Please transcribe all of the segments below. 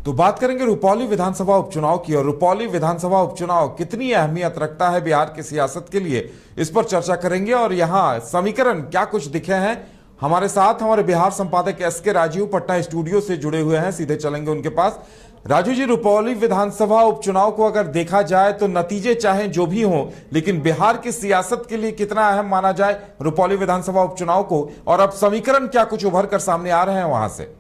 तो बात करेंगे रुपौली विधानसभा उपचुनाव की। और रुपौली विधानसभा उपचुनाव कितनी अहमियत रखता है बिहार की सियासत के लिए, इस पर चर्चा करेंगे। और यहाँ समीकरण क्या कुछ दिखे हैं, हमारे साथ हमारे बिहार संपादक एसके राजीव पटना स्टूडियो से जुड़े हुए हैं, सीधे चलेंगे उनके पास। राजू जी, रुपौली विधानसभा उपचुनाव को अगर देखा जाए तो नतीजे चाहे जो भी हों, लेकिन बिहार की सियासत के लिए कितना अहम माना जाए रुपौली विधानसभा उपचुनाव को, और अब समीकरण क्या कुछ उभर कर सामने आ रहे हैं वहां से?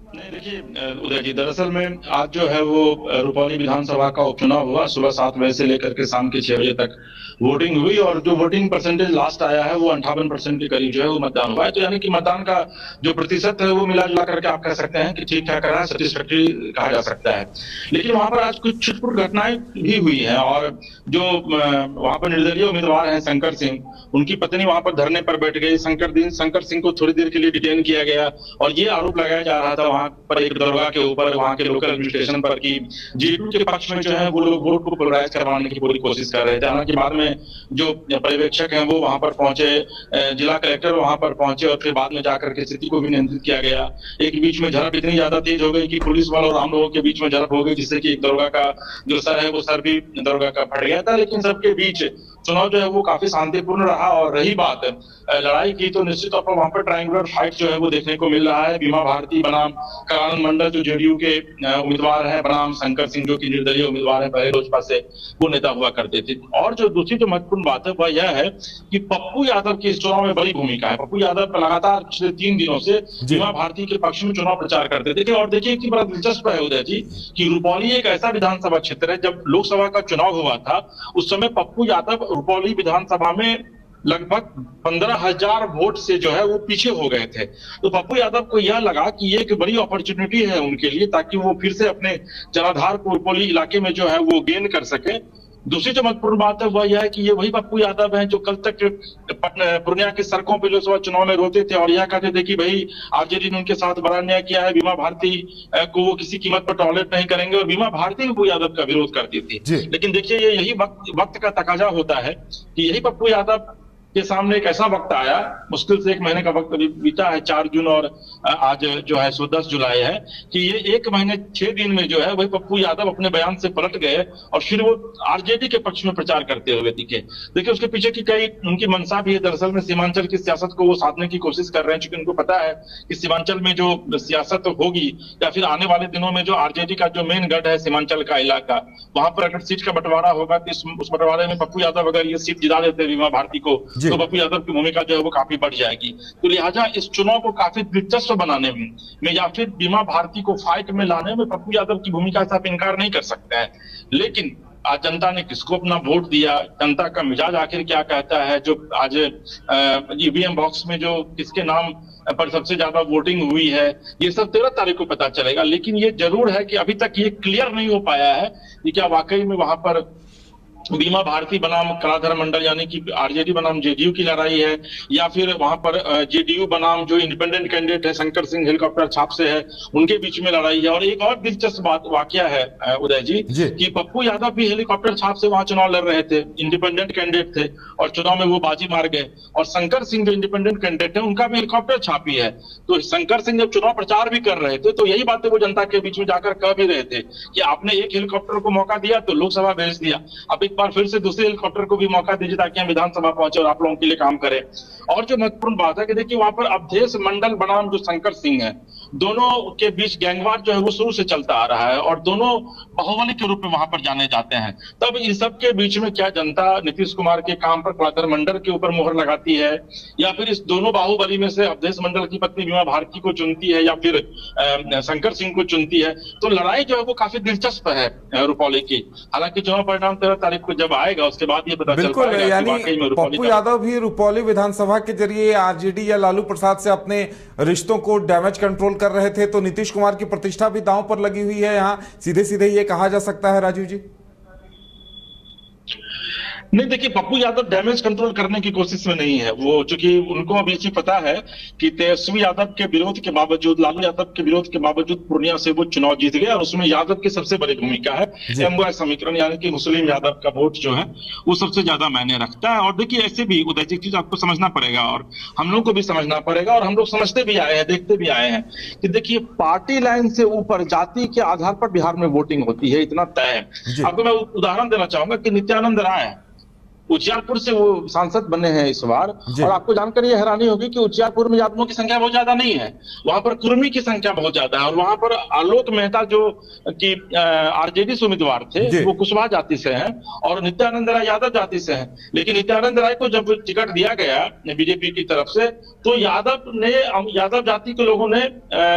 नहीं, देखिए उदय जी, दरअसल में आज जो है वो रुपौली विधानसभा का उपचुनाव हुआ। सुबह 7 बजे से लेकर के शाम के 6 बजे तक वोटिंग हुई और जो वोटिंग परसेंटेज लास्ट आया है वो 58% के करीब जो है वो मतदान हुआ है। तो यानी कि मतदान का जो प्रतिशत है वो मिला जुला करके आप कह सकते हैं कि ठीक ठाक रहा है, सेटिस्फैक्टरी कहा जा सकता है। लेकिन वहां पर आज कुछ छिटपुट घटनाएं भी हुई है और जो वहां पर निर्दलीय उम्मीदवार हैं शंकर सिंह, उनकी पत्नी वहां पर धरने पर बैठ गई। शंकर सिंह को थोड़ी देर के लिए डिटेन किया गया और ये आरोप लगाया जा रहा था वहां पर एक दरोगा के ऊपर, वहां के लोकल एडमिनिस्ट्रेशन पर, कि जेडीयू के पक्ष में जो है वो लोग वोट को पोलराइज करवाने की पूरी कोशिश कर रहे थे। हालांकि बाद में जो पर्यवेक्षक हैं वो वहां पर पहुंचे, जिला कलेक्टर वहां पर पहुंचे और फिर बाद में जाकर के स्थिति को भी नियंत्रित किया गया। एक बीच में झड़प इतनी ज्यादा तेज हो गई कि पुलिस वालों और आम लोगों के बीच में झड़प हो गई, जिससे कि एक दरोगा का जो सर है वो सर भी दरोगा का फट गया था। लेकिन सबके बीच चुनाव जो है वो काफी शांतिपूर्ण रहा। और रही बात लड़ाई की, तो निश्चित तौर पर वहां पर ट्रायंगुलर फाइट जो है वो देखने को मिल रहा है। बीमा भारती बनाम कल्याण मंडल जो जेडीयू के उम्मीदवार है, बनाम शंकर सिंह जो कि निर्दलीय उम्मीदवार है, पहले लोजपा से वो नेता हुआ करते थे। और जो दूसरी जो महत्वपूर्ण बात है वह यह है कि पप्पू यादव की इस चुनाव में बड़ी भूमिका है। पप्पू यादव लगातार पिछले 3 दिनों से बीमा भारती के पक्ष में चुनाव प्रचार करते थे। और देखिए कि बड़ा दिलचस्प है उदय जी कि रुपौली एक ऐसा विधानसभा क्षेत्र है, जब लोकसभा का चुनाव हुआ था उस समय पप्पू यादव रुपौली विधानसभा में लगभग 15,000 वोट से जो है वो पीछे हो गए थे। तो पप्पू यादव को यह लगा कि ये एक बड़ी अपॉर्चुनिटी है उनके लिए, ताकि वो फिर से अपने जनाधार को रुपौली इलाके में जो है वो गेन कर सके। दूसरी जो महत्वपूर्ण बात है वह यह है कि ये वही पप्पू यादव हैं जो कल तक पूर्णिया की सड़कों पर लोकसभा चुनाव में रोते थे और यह कहते थे कि भाई आरजेडी ने उनके साथ बड़ा अन्याय किया है, बीमा भारती को वो किसी कीमत पर टॉलरेट नहीं करेंगे, और बीमा भारती पप्पू यादव का विरोध करती थी। लेकिन देखिए ये यही वक्त का तकाजा होता है कि यही पप्पू यादव के सामने एक ऐसा वक्त आया, मुश्किल से 1 महीने का वक्त अभी बीता है, 4 जून और आज जो है सो 10 जुलाई है, कि ये 1 महीने 6 दिन में जो है वही पप्पू यादव अपने बयान से पलट गए और फिर वो आरजेडी के पक्ष में प्रचार करते हुए दिखे। देखिए उसके पीछे की कई उनकी मंशा भी है। दरअसल में सीमांचल की सियासत को वो साधने की कोशिश कर रहे हैं, क्योंकि उनको पता है कि सीमांचल में जो सियासत होगी या फिर आने वाले दिनों में जो आरजेडी का जो मेन गढ़ है सीमांचल का इलाका, वहां पर अगर सीट का बंटवारा होगा तो उस बंटवारे में पप्पू यादव अगर ये सीट जिता देते बीमा भारती को, तो पप्पू यादव की भूमिका जो है वो काफी बढ़ जाएगी। तो लिहाजा इस चुनाव को काफी दिलचस्प बनाने में या फिर बीमा भारती को फाइट में लाने में पप्पू यादव की भूमिका से आप इनकार नहीं कर सकते हैं। लेकिन आज जनता ने किसको अपना वोट दिया, जनता का मिजाज आखिर क्या कहता है, जो आज ईवीएम बॉक्स में जो किसके नाम पर सबसे ज्यादा वोटिंग हुई है, ये सब 13 तारीख को पता चलेगा। लेकिन ये जरूर है कि अभी तक ये क्लियर नहीं हो पाया है कि क्या वाकई में वहां पर बीमा भारती बनाम कलाधर मंडल यानी कि आरजेडी बनाम जेडीयू की लड़ाई है, या फिर वहां पर जेडीयू बनाम जो इंडिपेंडेंट कैंडिडेट है शंकर सिंह हेलीकॉप्टर छाप से है, उनके बीच में लड़ाई है। और एक और दिलचस्प बात वाकया है उदय जी कि पप्पू यादव भी हेलीकॉप्टर छाप से वहां चुनाव लड़ रहे थे, इंडिपेंडेंट कैंडिडेट थे और चुनाव में वो बाजी मार गए। और शंकर सिंह जो इंडिपेंडेंट कैंडिडेट है उनका भी हेलीकॉप्टर छाप ही है। तो शंकर सिंह जब चुनाव प्रचार भी कर रहे थे तो यही बातें वो जनता के बीच में जाकर कह भी रहे थे कि आपने एक हेलीकॉप्टर को मौका दिया तो लोकसभा भेज दिया, अब एक बार फिर से दूसरे हेलीकॉप्टर को भी मौका दीजिए ताकि हम विधानसभा पहुंचे और आप लोगों के लिए काम करें। और जो महत्वपूर्ण बात है कि देखिए वहां पर अवधेश मंडल बनाम जो शंकर सिंह है, दोनों के बीच गैंगवार जो है वो शुरू से चलता आ रहा है और दोनों बाहुबली के रूप में वहां पर जाने जाते हैं। तब इस सब के बीच में क्या जनता नीतीश कुमार के काम पर कलाधर मंडल के ऊपर मोहर लगाती है, या फिर इस दोनों बाहुबली में से अवधेश मंडल की पत्नी बीमा भारती को चुनती है, या फिर शंकर सिंह को चुनती है? तो लड़ाई जो है वो काफी दिलचस्प है रुपौली की। हालांकि चुनाव परिणाम 13 तारीख को जब आएगा उसके बाद ये पता चल पाएगा। यानी पप्पू यादव भी रुपौली विधानसभा के जरिए आरजेडी या लालू प्रसाद से अपने रिश्तों को डैमेज कंट्रोल कर रहे थे, तो नीतीश कुमार की प्रतिष्ठा भी दांव पर लगी हुई है, यहाँ सीधे सीधे ये कहा जा सकता है राजीव जी? नहीं, देखिए, पप्पू यादव डैमेज कंट्रोल करने की कोशिश में नहीं है वो, चूंकि उनको अभी ये पता है कि तेजस्वी यादव के विरोध के बावजूद, लालू यादव के विरोध के बावजूद पूर्णिया से वो चुनाव जीत गए और उसमें यादव की सबसे बड़ी भूमिका है। एमवाय समीकरण यानी कि मुस्लिम यादव का वोट जो है वो सबसे ज्यादा मायने रखता है। और देखिए, ऐसे भी उदय जी, चीज आपको समझना पड़ेगा और हम लोग को भी समझना पड़ेगा, और हम लोग समझते भी आए हैं, देखते भी आए हैं कि देखिए, पार्टी लाइन से ऊपर जाति के आधार पर बिहार में वोटिंग होती है, इतना तय है। आपको मैं उदाहरण देना चाहूंगा कि नित्यानंद राय उजियारपुर से वो सांसद बने हैं इस बार, और आपको जानकर ये हैरानी होगी कि उजियारपुर में यादवों की संख्या बहुत ज्यादा नहीं है, वहां पर कुर्मी की संख्या बहुत ज्यादा है। और वहां पर आलोक मेहता जो कि आरजेडी से उम्मीदवार थे, वो कुशवाहा जाति से हैं और नित्यानंद राय यादव जाति से हैं। लेकिन नित्यानंद राय को जब टिकट दिया गया बीजेपी की तरफ से, तो यादव जाति के लोगों ने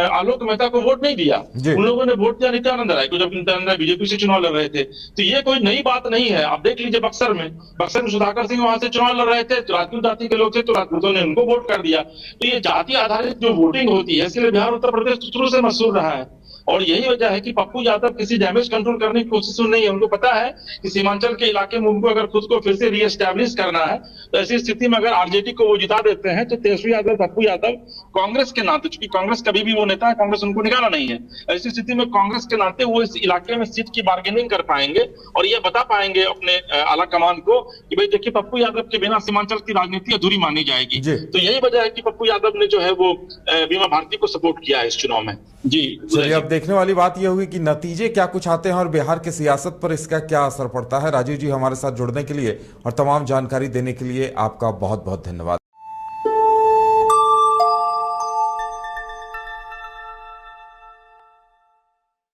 आलोक मेहता को वोट नहीं दिया, उन लोगों ने वोट दिया नित्यानंद राय को, जब नित्यानंद राय बीजेपी से चुनाव लड़ रहे थे। तो ये कोई नई बात नहीं है। आप देख लीजिए, बक्सर में सुधाकर सिंह वहां से चुनाव लड़ रहे थे, तो राजपूत जाति के लोग थे, तो राजपूतों ने उनको वोट कर दिया। तो ये जाति आधारित जो वोटिंग होती है, इसके लिए बिहार उत्तर प्रदेश शुरू से मशहूर रहा है। और यही वजह है कि पप्पू यादव किसी डैमेज कंट्रोल करने की कोशिश नहीं है। उनको पता है कि सीमांचल के इलाके में उनको अगर खुद को फिर से रीएस्टैब्लिश करना है, तो ऐसी स्थिति में अगर आरजेडी को वो जिता देते हैं, तो तेजस्वी यादव, पप्पू यादव कांग्रेस के नाते, चूंकि कांग्रेस कभी भी वो नेता है, कांग्रेस उनको निकाला नहीं है, ऐसी स्थिति में कांग्रेस के नाते वो इस इलाके में सीट की बार्गेनिंग कर पाएंगे और ये बता पाएंगे अपने आला कमान को कि भाई देखिए, पप्पू यादव के बिना सीमांचल की राजनीति अधूरी मानी जाएगी। तो यही वजह है कि पप्पू यादव ने जो है वो बीमा भारती को सपोर्ट किया है इस चुनाव में। जी, चलिए, अब देखने वाली बात यह होगी कि नतीजे क्या कुछ आते हैं और बिहार की सियासत पर इसका क्या असर पड़ता है। राजीव जी, हमारे साथ जुड़ने के लिए और तमाम जानकारी देने के लिए आपका बहुत बहुत धन्यवाद।